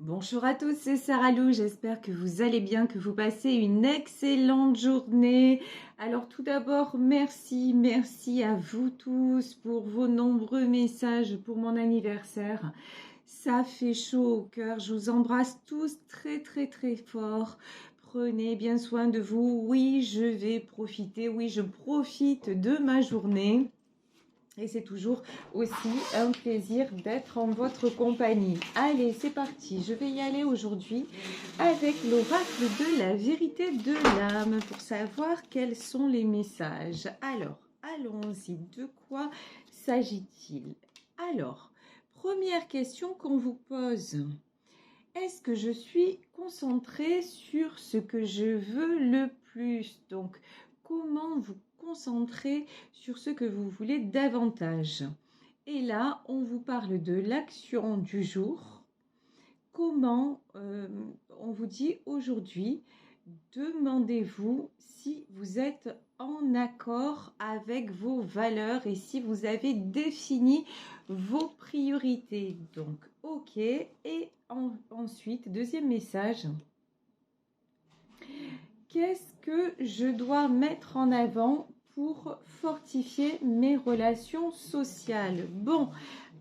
Bonjour à tous, c'est Sarah Lou, j'espère que vous allez bien, que vous passez une excellente journée. Alors tout d'abord, merci à vous tous pour vos nombreux messages pour mon anniversaire. Ça fait chaud au cœur, je vous embrasse tous très fort. Prenez bien soin de vous, oui je vais profiter, oui je profite de ma journée. Et c'est toujours aussi un plaisir d'être en votre compagnie. Allez, c'est parti. Je vais y aller aujourd'hui avec l'oracle de la vérité de l'âme pour savoir quels sont les messages. Alors, allons-y. De quoi s'agit-il? Alors, première question qu'on vous pose. Est-ce que je suis concentrée sur ce que je veux le plus? Donc, comment vous concentrer sur ce que vous voulez davantage? Et là, on vous parle de l'action du jour. Comment, on vous dit aujourd'hui, demandez-vous si vous êtes en accord avec vos valeurs et si vous avez défini vos priorités. Donc, ok. Et ensuite, deuxième message. Qu'est-ce que je dois mettre en avant pour fortifier mes relations sociales? Bon,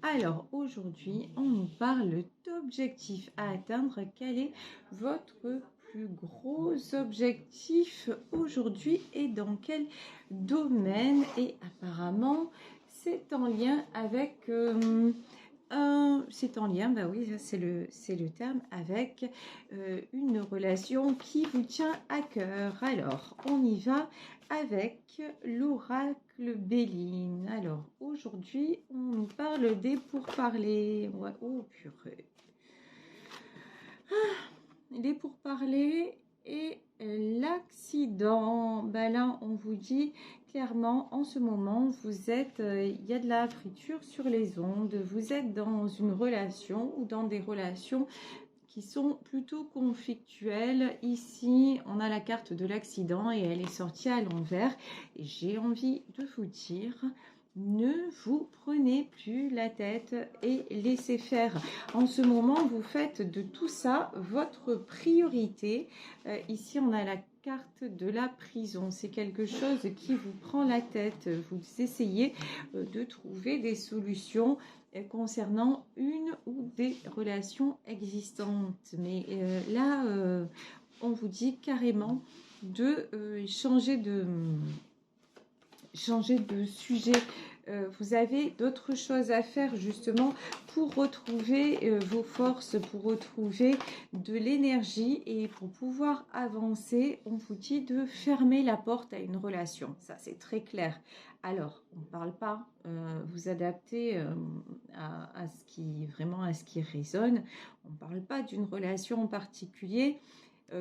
alors aujourd'hui, on nous parle d'objectifs à atteindre. Quel est votre plus gros objectif aujourd'hui et dans quel domaine? Et apparemment, c'est en lien avec... c'est en lien, bah oui, c'est le terme, avec une relation qui vous tient à cœur. Alors, on y va avec l'oracle Béline. Alors, aujourd'hui, on nous parle des pourparlers. Ouais, oh, purée. Les pourparlers et l'accident. Ben là, on vous dit clairement, en ce moment, vous êtes, il y a de la friture sur les ondes. Vous êtes dans une relation ou dans des relations qui sont plutôt conflictuelles. Ici, on a la carte de l'accident et elle est sortie à l'envers. Et j'ai envie de vous dire, ne vous prenez plus la tête et laissez faire. En ce moment, vous faites de tout ça votre priorité. Ici, on a la carte de la prison. C'est quelque chose qui vous prend la tête. Vous essayez de trouver des solutions concernant une ou des relations existantes. Mais là, on vous dit carrément de changer de sujet. Vous avez d'autres choses à faire justement pour retrouver vos forces, pour retrouver de l'énergie et pour pouvoir avancer. On vous dit de fermer la porte à une relation. Ça, c'est très clair. Alors, on ne parle pas, vous adaptez à ce qui vraiment à ce qui résonne. On ne parle pas d'une relation en particulier.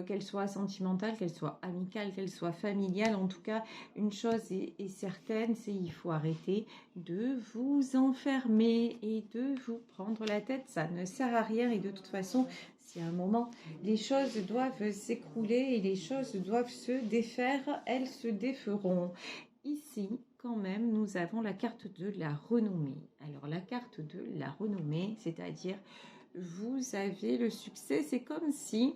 Qu'elle soit sentimentale, qu'elle soit amicale, qu'elle soit familiale. En tout cas, une chose est certaine, c'est qu'il faut arrêter de vous enfermer et de vous prendre la tête. Ça ne sert à rien et de toute façon, si à un moment, les choses doivent s'écrouler et les choses doivent se défaire, elles se déferont. Ici, quand même, nous avons la carte de la renommée. Alors, la carte de la renommée, c'est-à-dire, vous avez le succès, c'est comme si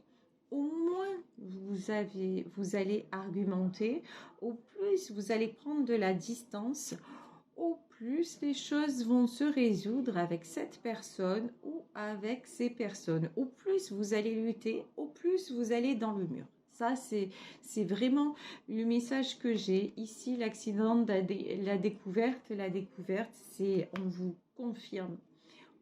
au moins vous allez argumenter, au plus vous allez prendre de la distance, au plus les choses vont se résoudre avec cette personne ou avec ces personnes. Au plus vous allez lutter, au plus vous allez dans le mur. Ça, c'est vraiment le message que j'ai. Ici, l'accident de la découverte, c'est on vous confirme,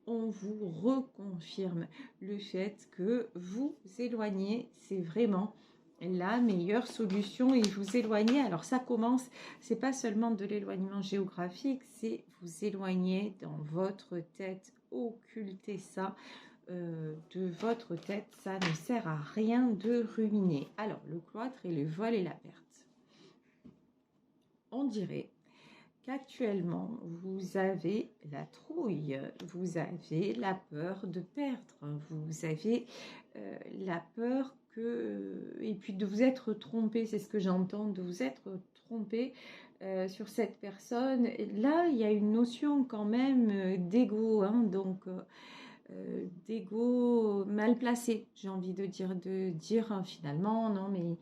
on vous reconfirme le fait que vous éloigner, c'est vraiment la meilleure solution et vous éloigner. Alors ça commence, c'est pas seulement de l'éloignement géographique, c'est vous éloigner dans votre tête, occulter ça de votre tête, ça ne sert à rien de ruminer. Alors le cloître et le vol et la perte. On dirait qu'actuellement, vous avez la trouille, vous avez la peur de perdre, vous avez la peur que... Et puis de vous être trompé, c'est ce que j'entends, de vous être trompé sur cette personne. Et là, il y a une notion quand même d'ego, hein, donc d'ego mal placé, j'ai envie de dire finalement, non mais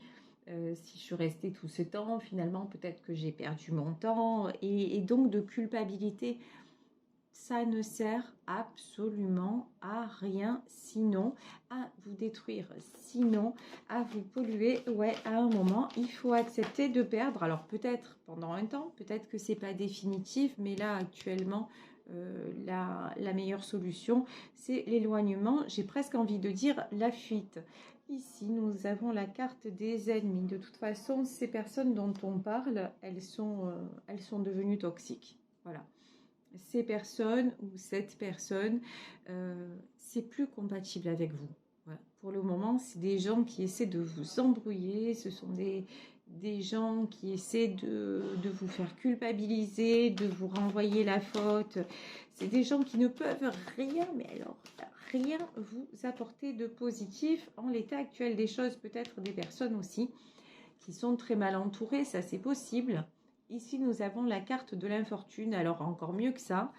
si je suis restée tout ce temps, finalement peut-être que j'ai perdu mon temps, et donc de culpabilité. Ça ne sert absolument à rien, sinon à vous détruire, sinon à vous polluer. Ouais, à un moment, il faut accepter de perdre. Alors peut-être pendant un temps, peut-être que c'est pas définitif, mais là actuellement, la meilleure solution, c'est l'éloignement. J'ai presque envie de dire la fuite. Ici, nous avons la carte des ennemis. De toute façon, ces personnes dont on parle, elles sont devenues toxiques. Voilà. Ces personnes ou cette personne, c'est plus compatible avec vous. Voilà. Pour le moment, c'est des gens qui essaient de vous embrouiller, ce sont des gens qui essaient de vous faire culpabiliser, de vous renvoyer la faute. C'est des gens qui ne peuvent rien, mais alors rien vous apporter de positif en l'état actuel des choses. Peut-être des personnes aussi qui sont très mal entourées, ça c'est possible. Ici, nous avons la carte de l'infortune. Alors, encore mieux que ça,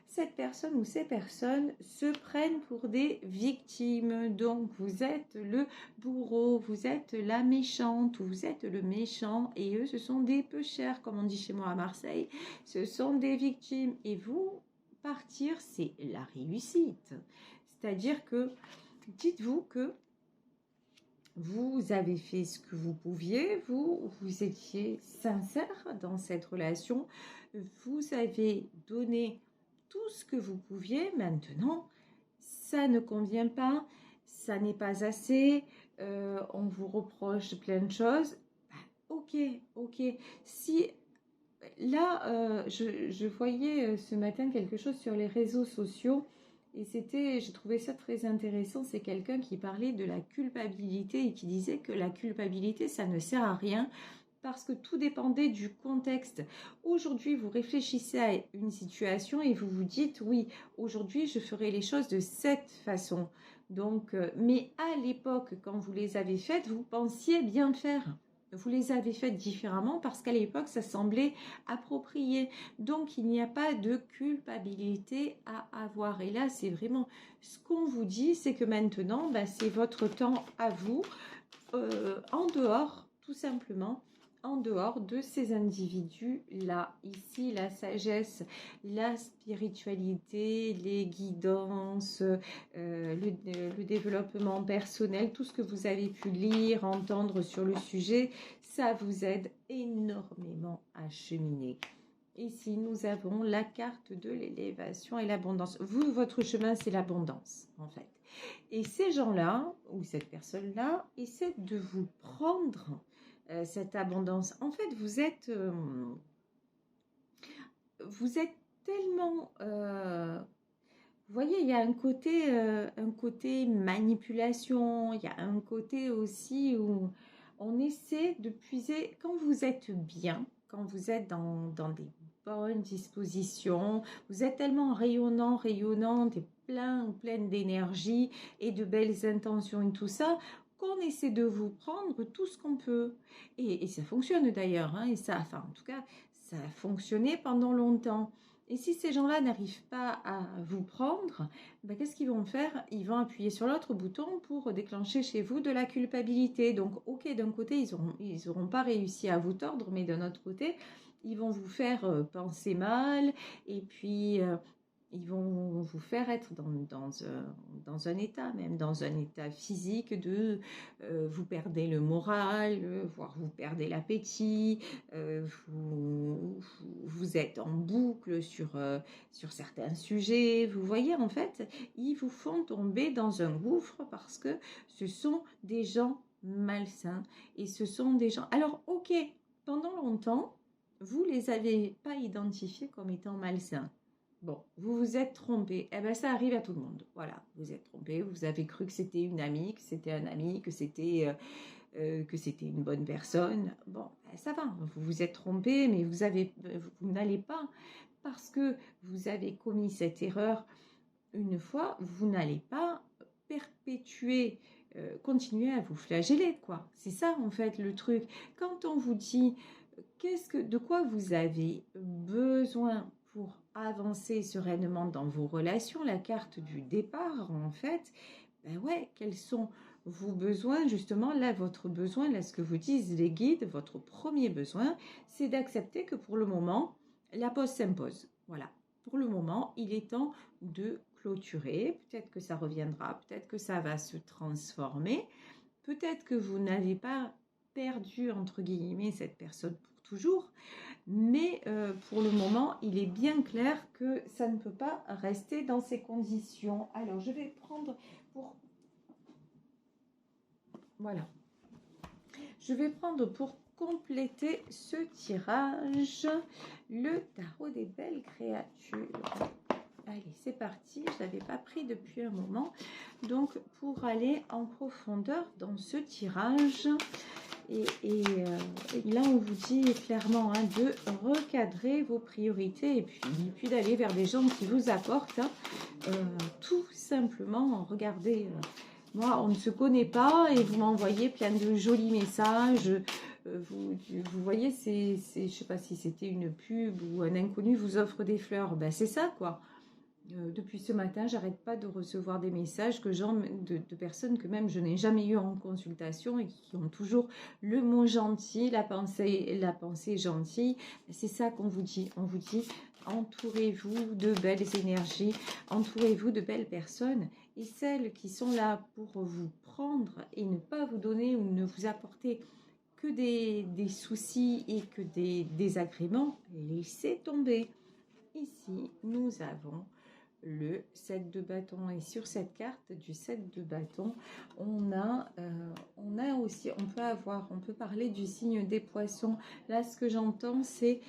cette personne ou ces personnes se prennent pour des victimes. Donc, vous êtes le bourreau, vous êtes la méchante, ou vous êtes le méchant. Et eux, ce sont des peu chers, comme on dit chez moi à Marseille. Ce sont des victimes. Et vous, partir, c'est la réussite. C'est-à-dire que, dites-vous que vous avez fait ce que vous pouviez, vous étiez sincère dans cette relation, vous avez donné tout ce que vous pouviez. Maintenant, ça ne convient pas, ça n'est pas assez, on vous reproche plein de choses. Ok. Si là, je voyais ce matin quelque chose sur les réseaux sociaux. Et j'ai trouvé ça très intéressant, c'est quelqu'un qui parlait de la culpabilité et qui disait que la culpabilité, ça ne sert à rien parce que tout dépendait du contexte. Aujourd'hui, vous réfléchissez à une situation et vous vous dites, oui, aujourd'hui, je ferai les choses de cette façon. Donc, mais à l'époque, quand vous les avez faites, vous pensiez bien faire. Vous les avez faites différemment parce qu'à l'époque, ça semblait approprié. Donc, il n'y a pas de culpabilité à avoir. Et là, c'est vraiment ce qu'on vous dit, c'est que maintenant, c'est votre temps à vous, en dehors, tout simplement, en dehors de ces individus-là. Ici, la sagesse, la spiritualité, les guidances, le développement personnel, tout ce que vous avez pu lire, entendre sur le sujet, ça vous aide énormément à cheminer. Ici, nous avons la carte de l'élévation et l'abondance. Vous, votre chemin, c'est l'abondance, en fait. Et ces gens-là, ou cette personne-là, essaient de vous prendre cette abondance. En fait, vous êtes tellement... vous voyez, il y a un côté manipulation, il y a un côté aussi où on essaie de puiser, quand vous êtes bien, quand vous êtes dans des bonnes dispositions, vous êtes tellement rayonnante et pleine d'énergie et de belles intentions et tout ça, qu'on essaie de vous prendre tout ce qu'on peut. Et ça fonctionne d'ailleurs, hein, et ça, enfin en tout cas, ça a fonctionné pendant longtemps. Et si ces gens-là n'arrivent pas à vous prendre, qu'est-ce qu'ils vont faire? Ils vont appuyer sur l'autre bouton pour déclencher chez vous de la culpabilité. Donc, ok, d'un côté, ils auront pas réussi à vous tordre, mais d'un autre côté, ils vont vous faire penser mal, et puis ils vont vous faire être dans un état, même dans un état physique de vous perdez le moral, voire vous perdez l'appétit, vous êtes en boucle sur certains sujets. Vous voyez, en fait, ils vous font tomber dans un gouffre parce que ce sont des gens malsains et ce sont des gens... Alors, ok, pendant longtemps, vous les avez pas identifiés comme étant malsains. Bon, vous vous êtes trompé. Eh bien, ça arrive à tout le monde. Voilà, vous êtes trompé. Vous avez cru que c'était une amie, que c'était un ami, que c'était une bonne personne. Bon, ça va. Vous vous êtes trompé, mais vous n'allez pas, parce que vous avez commis cette erreur une fois, vous n'allez pas perpétuer, continuer à vous flageller, quoi. C'est ça, en fait, le truc. Quand on vous dit de quoi vous avez besoin pour avancer sereinement dans vos relations, la carte du départ en fait, ben ouais, quels sont vos besoins justement, là votre besoin, là ce que vous disent les guides, votre premier besoin, c'est d'accepter que pour le moment, la pause s'impose. Voilà, pour le moment, il est temps de clôturer, peut-être que ça reviendra, peut-être que ça va se transformer, peut-être que vous n'avez pas perdu entre guillemets cette personne pour toujours, mais pour le moment, il est bien clair que ça ne peut pas rester dans ces conditions. Alors, je vais prendre pour... Voilà. Je vais prendre pour compléter ce tirage le tarot des belles créatures. Allez, c'est parti. Je ne l'avais pas pris depuis un moment. Donc, pour aller en profondeur dans ce tirage... Et là, on vous dit clairement de recadrer vos priorités et puis d'aller vers des gens qui vous apportent. Tout simplement, regardez, moi, on ne se connaît pas et vous m'envoyez plein de jolis messages. Vous voyez, je ne sais pas si c'était une pub ou un inconnu vous offre des fleurs. Ben, c'est ça, quoi. Depuis ce matin, j'arrête pas de recevoir des messages de personnes que même je n'ai jamais eu en consultation et qui ont toujours le mot gentil, la pensée gentille. C'est ça qu'on vous dit. On vous dit, entourez-vous de belles énergies, entourez-vous de belles personnes. Et celles qui sont là pour vous prendre et ne pas vous donner ou ne vous apporter que des soucis et que des désagréments, laissez tomber. Ici, nous avons le 7 de bâton et sur cette carte du 7 de bâton on a aussi, on peut parler du signe des poissons. Là ce que j'entends c'est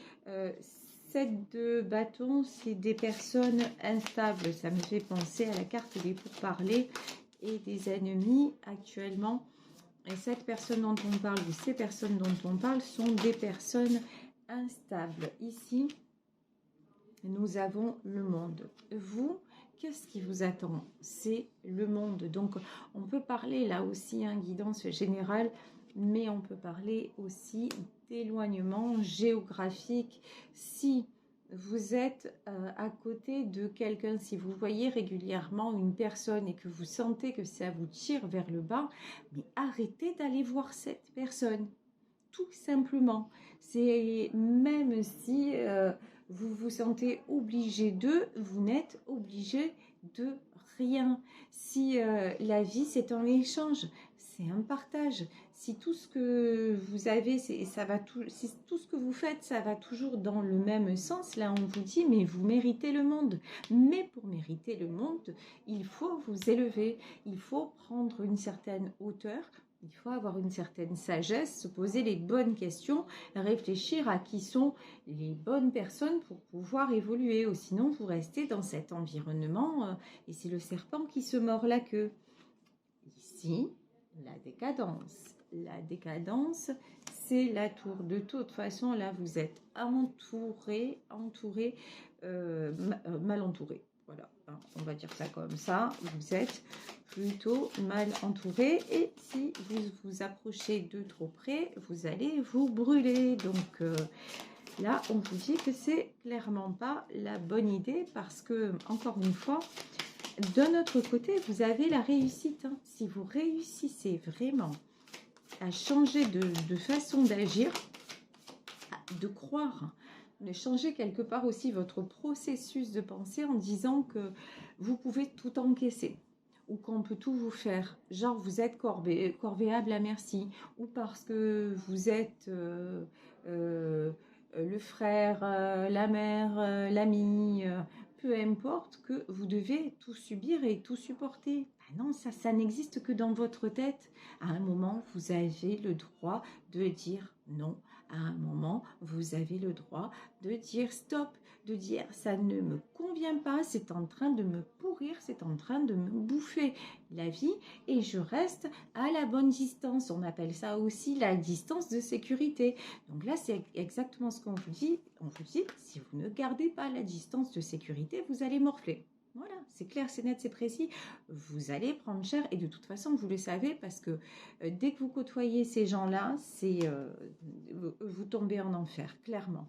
7 de bâton, c'est des personnes instables, ça me fait penser à la carte des pourparlers et des ennemis actuellement. Et cette personne dont on parle ou ces personnes dont on parle sont des personnes instables. Ici nous avons le monde. Vous, qu'est-ce qui vous attend? C'est le monde. Donc, on peut parler là aussi, guidance générale, mais on peut parler aussi d'éloignement géographique. Si vous êtes à côté de quelqu'un, si vous voyez régulièrement une personne et que vous sentez que ça vous tire vers le bas, mais arrêtez d'aller voir cette personne. Tout simplement. C'est même si vous vous sentez obligé de, vous n'êtes obligé de rien. Si la vie c'est un échange, c'est un partage. Si tout ce que vous avez, si tout ce que vous faites, ça va toujours dans le même sens, là on vous dit mais vous méritez le monde. Mais pour mériter le monde, il faut vous élever, il faut prendre une certaine hauteur. Il faut avoir une certaine sagesse, se poser les bonnes questions, réfléchir à qui sont les bonnes personnes pour pouvoir évoluer. Ou sinon, vous restez dans cet environnement et c'est le serpent qui se mord la queue. Ici, la décadence. La décadence, c'est la tour. De toute façon, là, vous êtes entouré, mal entouré. Voilà, on va dire ça comme ça. Vous êtes plutôt mal entouré et si vous vous approchez de trop près, vous allez vous brûler. Donc là, on vous dit que c'est clairement pas la bonne idée parce que, encore une fois, d'un autre côté, vous avez la réussite. Si vous réussissez vraiment à changer de façon d'agir, de croire, de changer quelque part aussi votre processus de pensée en disant que vous pouvez tout encaisser ou qu'on peut tout vous faire, genre vous êtes corvéable à merci, ou parce que vous êtes le frère, la mère, l'ami, peu importe, que vous devez tout subir et tout supporter. Ah non, ça n'existe que dans votre tête. À un moment, vous avez le droit de dire non. À un moment, vous avez le droit de dire stop, de dire ça ne me convient pas, c'est en train de me pourrir, c'est en train de me bouffer la vie et je reste à la bonne distance. On appelle ça aussi la distance de sécurité. Donc là, c'est exactement ce qu'on vous dit. On vous dit, si vous ne gardez pas la distance de sécurité, vous allez morfler. Voilà, c'est clair, c'est net, c'est précis. Vous allez prendre cher et de toute façon, vous le savez parce que dès que vous côtoyez ces gens-là, vous tombez en enfer, clairement.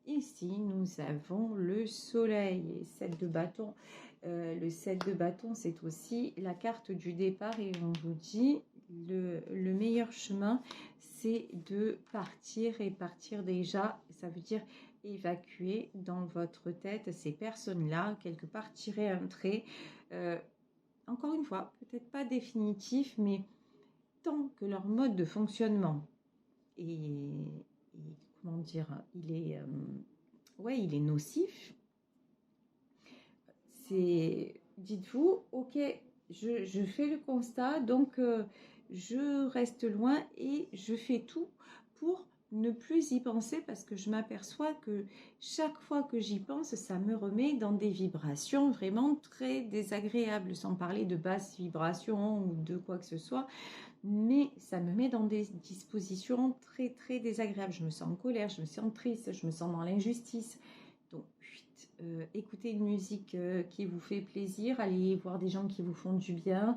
Ici, nous avons le soleil et 7 de bâton. Le 7 de bâton, c'est aussi la carte du départ et on vous dit le meilleur chemin, c'est de partir et partir déjà. Ça veut dire évacuer dans votre tête ces personnes-là, quelque part tirer un trait. Encore une fois, peut-être pas définitif, mais tant que leur mode de fonctionnement est comment dire, il est nocif. Dites-vous, ok, je fais le constat, donc je reste loin et je fais tout pour ne plus y penser parce que je m'aperçois que chaque fois que j'y pense, ça me remet dans des vibrations vraiment très désagréables, sans parler de basses vibrations ou de quoi que ce soit, mais ça me met dans des dispositions très très désagréables. Je me sens en colère, je me sens triste, je me sens dans l'injustice. Donc, écoutez une musique qui vous fait plaisir, allez voir des gens qui vous font du bien,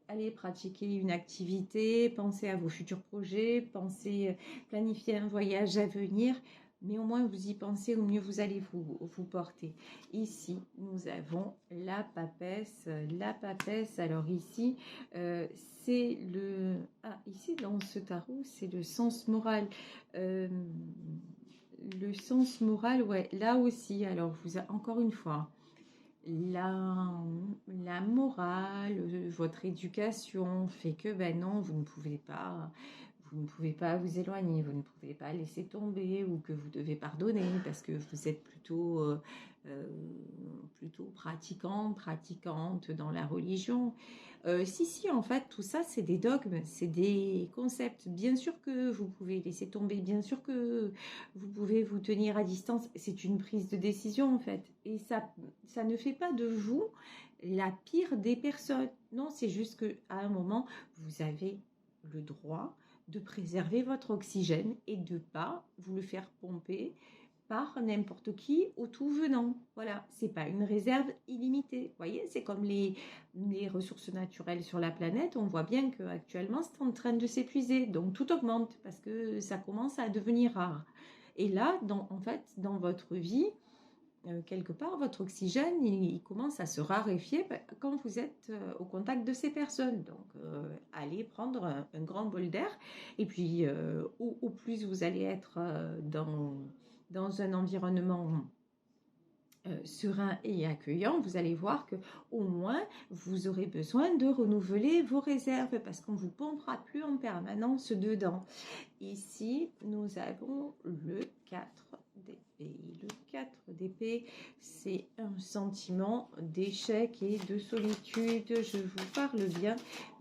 allez pratiquer une activité, pensez à vos futurs projets, pensez planifier un voyage à venir, mais au moins vous y pensez, au mieux vous allez vous porter. Ici, nous avons la papesse. La papesse, alors ici, c'est le... Ah, ici, dans ce tarot, c'est le sens moral. Le sens moral, ouais, là aussi, alors encore une fois, la morale, votre éducation fait que, ben non, vous ne pouvez pas vous éloigner, vous ne pouvez pas laisser tomber ou que vous devez pardonner parce que vous êtes plutôt pratiquante dans la religion. Si, en fait, tout ça, c'est des dogmes, c'est des concepts. Bien sûr que vous pouvez laisser tomber, bien sûr que vous pouvez vous tenir à distance. C'est une prise de décision, en fait. Et ça ne fait pas de vous la pire des personnes. Non, c'est juste qu'à un moment, vous avez le droit de préserver votre oxygène et de ne pas vous le faire pomper par n'importe qui au tout venant. Voilà, c'est pas une réserve illimitée. Vous voyez, c'est comme les ressources naturelles sur la planète. On voit bien qu'actuellement, c'est en train de s'épuiser. Donc, tout augmente parce que ça commence à devenir rare. Et là, en fait, dans votre vie, quelque part, votre oxygène, il commence à se raréfier quand vous êtes au contact de ces personnes. Donc, allez prendre un grand bol d'air. Et puis, au plus vous allez être dans un environnement serein et accueillant, vous allez voir que au moins vous aurez besoin de renouveler vos réserves parce qu'on ne vous pompera plus en permanence dedans. Ici, nous avons le 4 d'épée. Le 4 d'épée, c'est un sentiment d'échec et de solitude. Je vous parle bien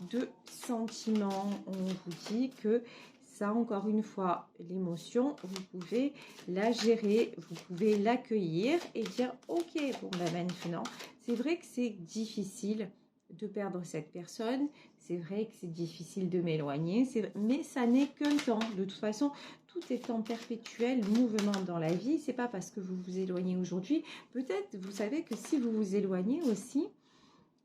de sentiment. On vous dit que ça, encore une fois, l'émotion, vous pouvez la gérer, vous pouvez l'accueillir et dire ok, bon ben maintenant, c'est vrai que c'est difficile de perdre cette personne, c'est vrai que c'est difficile de m'éloigner, mais ça n'est qu'un temps. De toute façon, tout est en perpétuel mouvement dans la vie. C'est pas parce que vous vous éloignez aujourd'hui. Peut-être, vous savez que si vous vous éloignez aussi,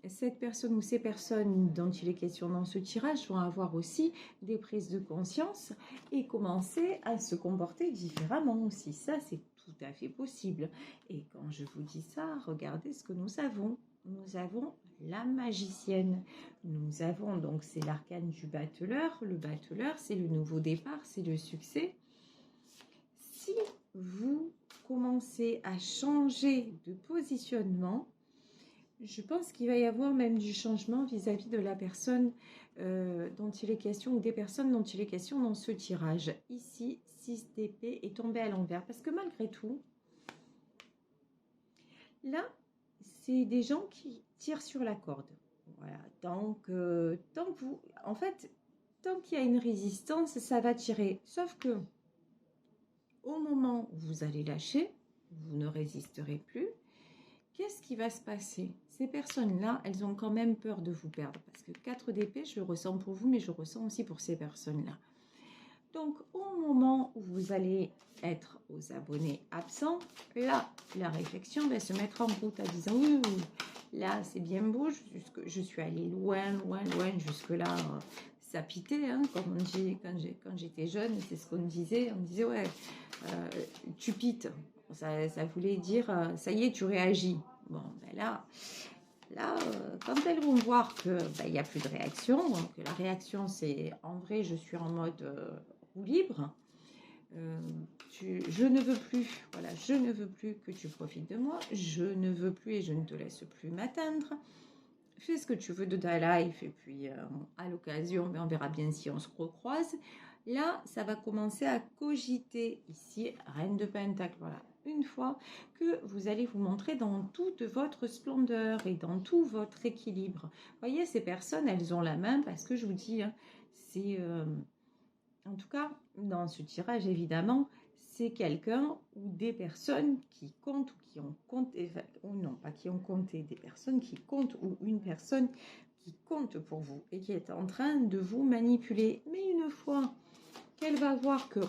cette personne ou ces personnes dont il est question dans ce tirage vont avoir aussi des prises de conscience et commencer à se comporter différemment aussi. Ça, c'est tout à fait possible. Et quand je vous dis ça, regardez ce que nous avons. Nous avons la magicienne. Nous avons donc, c'est l'arcane du battleur. Le battleur, c'est le nouveau départ, c'est le succès. Si vous commencez à changer de positionnement, je pense qu'il va y avoir même du changement vis-à-vis de la personne dont il est question ou des personnes dont il est question dans ce tirage. Ici, 6 d'épée est tombé à l'envers parce que malgré tout, là, c'est des gens qui tirent sur la corde. Voilà, tant que vous... En fait, tant qu'il y a une résistance, ça va tirer. Sauf que au moment où vous allez lâcher, vous ne résisterez plus. Qu'est-ce qui va se passer? Ces personnes-là, elles ont quand même peur de vous perdre. Parce que 4 d'épée, je le ressens pour vous, mais je le ressens aussi pour ces personnes-là. Donc, au moment où vous allez être aux abonnés absents, là, la réflexion va se mettre en route en disant « Oui, là, c'est bien beau, je suis allée loin, jusque-là, ça pitait, hein, comme on dit quand j'étais jeune, c'est ce qu'on disait. On disait, ouais, tu pites. Ça voulait dire, ça y est, tu réagis. Bon, ben là, quand elles vont voir que il n'y a plus de réaction, donc la réaction, c'est en vrai, je suis en mode roue libre. Je ne veux plus, voilà, je ne veux plus que tu profites de moi, je ne veux plus et je ne te laisse plus m'atteindre. Fais ce que tu veux de ta life et puis à l'occasion, on verra bien si on se recroise. Là, ça va commencer à cogiter ici, Reine de Pentacle, voilà. Une fois que vous allez vous montrer dans toute votre splendeur et dans tout votre équilibre. Vous voyez, ces personnes, elles ont la main parce que je vous dis, hein, c'est... en tout cas, dans ce tirage, évidemment, c'est quelqu'un ou des personnes qui comptent ou qui ont compté, ou non, pas qui ont compté, des personnes qui comptent ou une personne qui compte pour vous et qui est en train de vous manipuler. Mais une fois qu'elle va voir que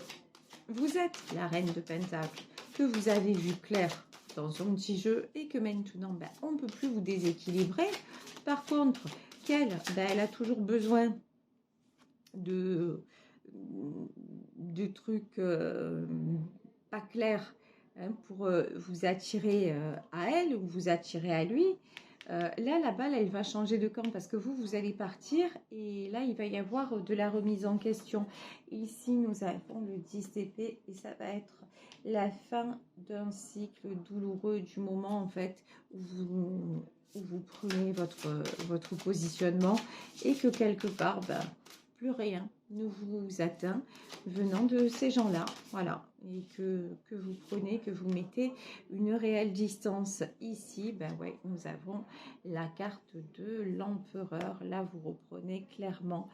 vous êtes la reine de Pentacle, que vous avez vu clair dans son petit jeu et que maintenant, on ne peut plus vous déséquilibrer. Par contre, qu'elle, elle a toujours besoin de trucs pas clairs, hein, pour vous attirer à elle ou vous attirer à lui. Là, la balle, elle va changer de camp parce que vous allez partir et là, il va y avoir de la remise en question. Ici, nous avons le 10 d'épée et ça va être la fin d'un cycle douloureux du moment, en fait, où vous prenez votre positionnement et que quelque part, plus rien ne vous atteint venant de ces gens-là, voilà, et que vous prenez, que vous mettez une réelle distance. Ici, ouais, nous avons la carte de l'empereur. Là, vous reprenez clairement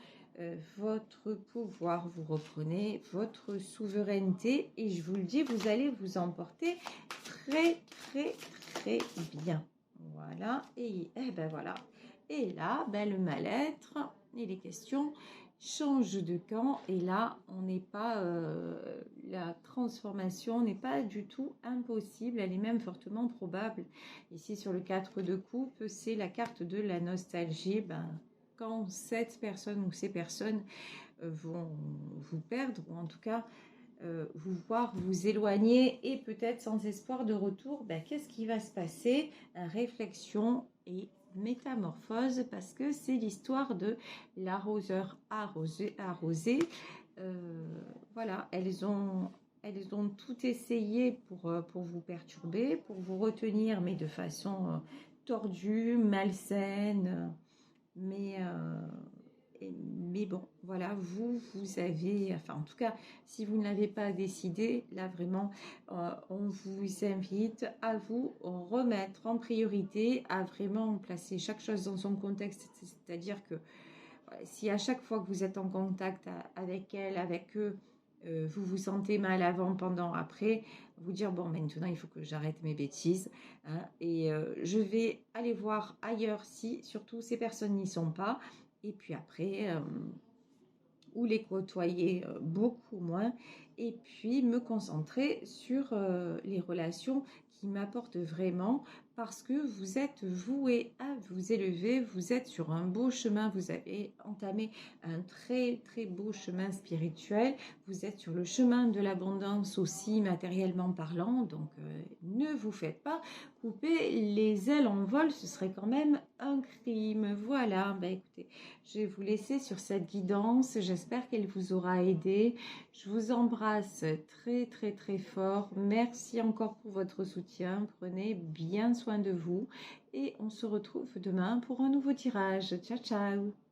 votre pouvoir, vous reprenez votre souveraineté, et je vous le dis, vous allez vous emporter très, très, très bien. Voilà, et voilà. Et là, le mal-être et les questions change de camp et là on n'est pas la transformation n'est pas du tout impossible, elle est même fortement probable. Ici sur le 4 de coupe, c'est la carte de la nostalgie. Quand cette personne ou ces personnes vont vous perdre ou en tout cas vous voir vous éloigner et peut-être sans espoir de retour, qu'est-ce qui va se passer? Réflexion et métamorphose, parce que c'est l'histoire de l'arroseur arrosé. Voilà, elles ont tout essayé pour vous perturber, pour vous retenir, mais de façon tordue, malsaine, mais bon, voilà, vous avez, enfin en tout cas, si vous ne l'avez pas décidé, là vraiment, on vous invite à vous remettre en priorité, à vraiment placer chaque chose dans son contexte, c'est-à-dire que si à chaque fois que vous êtes en contact avec elle, avec eux, vous vous sentez mal avant, pendant, après, vous dire bon, maintenant il faut que j'arrête mes bêtises, hein, et je vais aller voir ailleurs si surtout ces personnes n'y sont pas, et puis après ou les côtoyer beaucoup moins, et puis me concentrer sur les relations qui m'apportent vraiment, parce que vous êtes voué à vous élever, vous êtes sur un beau chemin, vous avez entamé un très très beau chemin spirituel, vous êtes sur le chemin de l'abondance aussi matériellement parlant, donc ne vous faites pas couper les ailes en vol, ce serait quand même un crime. Voilà, écoutez, je vais vous laisser sur cette guidance, j'espère qu'elle vous aura aidé. Je vous embrasse très très très fort, merci encore pour votre soutien, prenez bien soin de vous et on se retrouve demain pour un nouveau tirage. Ciao ciao.